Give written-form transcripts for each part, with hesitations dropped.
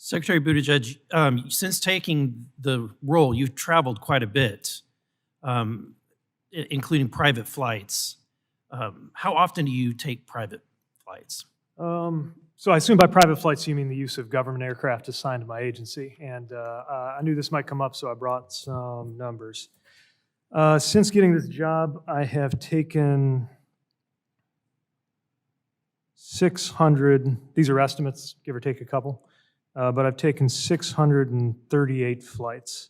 Secretary Buttigieg, since taking the role, you've traveled quite a bit, including private flights. How often do you take private flights? So I assume by private flights you mean the use of government aircraft assigned to my agency, and I knew this might come up, so I brought some numbers. Since getting this job, I have taken 600, these are estimates, give or take a couple, but I've taken 638 flights.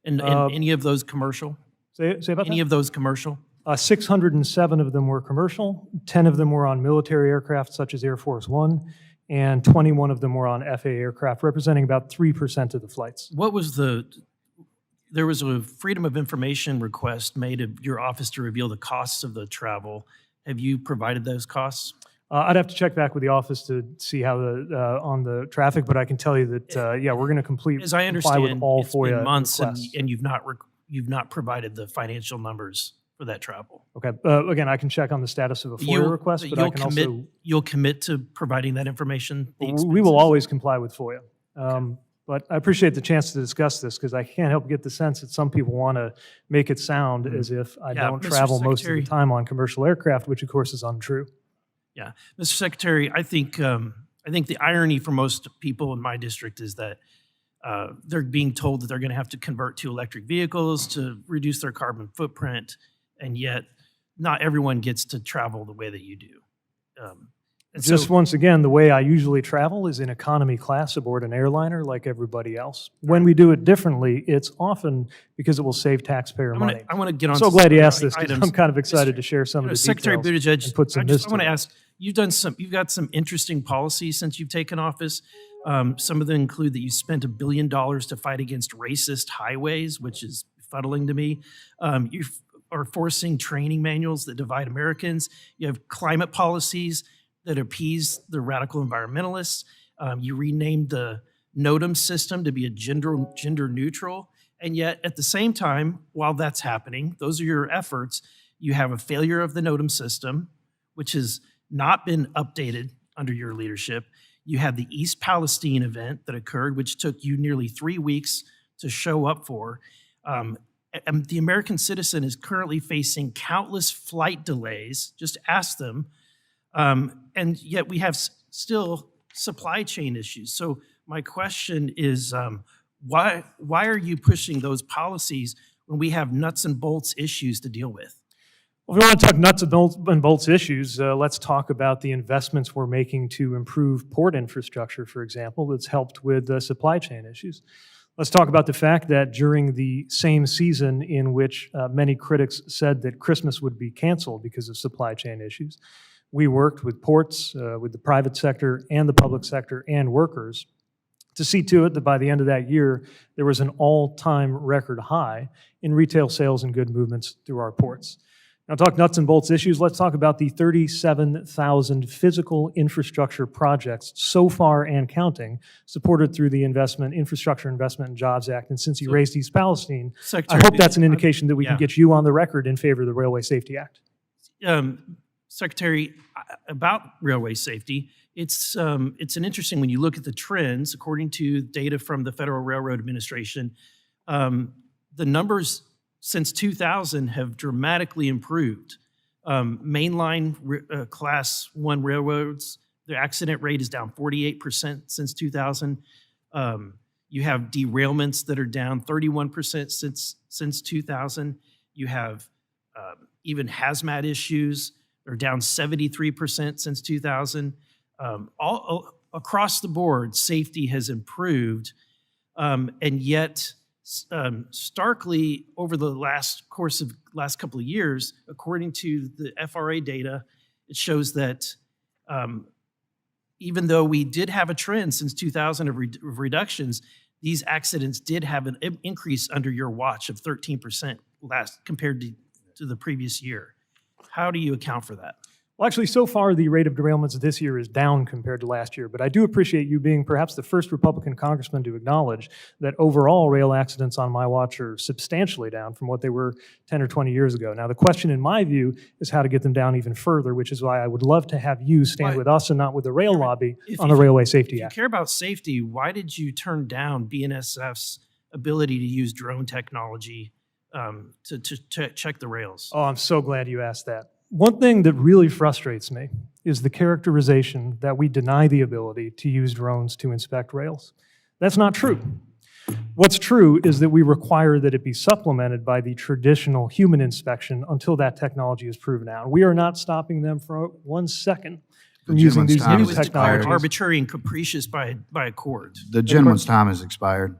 And any of those commercial? Say about Any that? of those commercial? 607 of them were commercial, 10 of them were on military aircraft such as Air Force One, and 21 of them were on FAA aircraft, representing about 3% of the flights. What was there was a Freedom of Information request made of your office to reveal the costs of the travel. Have you provided those costs? I'd have to check back with the office to see how on the traffic, but I can tell you that, yeah, we're going to comply As I understand, with all it's FOIA been months requests. and you've not provided the financial numbers for that travel. Okay. Again, I can check on the status of a FOIA request, but I can also... You'll commit to providing that information? We will always comply with FOIA. But I appreciate the chance to discuss this because I can't help get the sense that some people want to make it sound as if I don't Mr. travel most of Secretary. the time on commercial aircraft, which of course is untrue. Yeah, Mr. Secretary, I think the irony for most people in my district is that they're being told that they're going to have to convert to electric vehicles to reduce their carbon footprint, and yet not everyone gets to travel the way that you do. And Just so, once again, the way I usually travel is in economy class aboard an airliner like everybody else. When we do it differently, it's often because it will save taxpayer money. I want to get on. I'm so glad you asked this items. because I'm kind of excited to share some of the Secretary details Buttigieg, and put some I want to ask, you've got some interesting policies since you've taken office. Some of them include that you spent $1 billion to fight against racist highways, which is befuddling to me. You are forcing training manuals that divide Americans. You have climate policies that appease the radical environmentalists. You renamed the NOTAM system to be a gender neutral. And yet at the same time, while that's happening, those are your efforts, you have a failure of the NOTAM system, which has not been updated under your leadership. You had the East Palestine event that occurred, which took you nearly 3 weeks to show up for. And the American citizen is currently facing countless flight delays. Just ask them. And yet we have still supply chain issues. So my question is, why are you pushing those policies when we have nuts and bolts issues to deal with? Well, if we want to talk nuts and bolts issues, let's talk about the investments we're making to improve port infrastructure, for example, that's helped with supply chain issues. Let's talk about the fact that during the same season in which many critics said that Christmas would be canceled because of supply chain issues, we worked with ports, with the private sector and the public sector and workers to see to it that by the end of that year, there was an all-time record high in retail sales and good movements through our ports. Now, talk nuts and bolts issues, let's talk about the 37,000 physical infrastructure projects so far and counting, supported through the Infrastructure Investment and Jobs Act. And since you raised East Palestine, I hope that's an indication that we can get you on the record in favor of the Railway Safety Act. Secretary, about railway safety, it's an interesting, when you look at the trends, according to data from the Federal Railroad Administration, the numbers since 2000 have dramatically improved. Mainline class 1 railroads, their accident rate is down 48% since 2000. You have derailments that are down 31% since 2000. You have even hazmat issues are down 73% since 2000. All across the board, safety has improved, and yet starkly over the last couple of years, according to the FRA data, it shows that even though we did have a trend since 2000 of reductions, these accidents did have an increase under your watch of 13% compared to the previous year. How do you account for that? Well, actually, so far, the rate of derailments this year is down compared to last year, but I do appreciate you being perhaps the first Republican congressman to acknowledge that overall rail accidents on my watch are substantially down from what they were 10 or 20 years ago. Now, the question, in my view, is how to get them down even further, which is why I would love to have you stand with us and not with the rail lobby on the Railway Safety If you Act. care about safety, why did you turn down BNSF's ability to use drone technology to check the rails? Oh, I'm so glad you asked that. One thing that really frustrates me is the characterization that we deny the ability to use drones to inspect rails. That's not true. What's true is that we require that it be supplemented by the traditional human inspection until that technology is proven out. We are not stopping them for 1 second from using these gentleman's time new has It was declared technologies. arbitrary and capricious by a court. The gentleman's time has expired.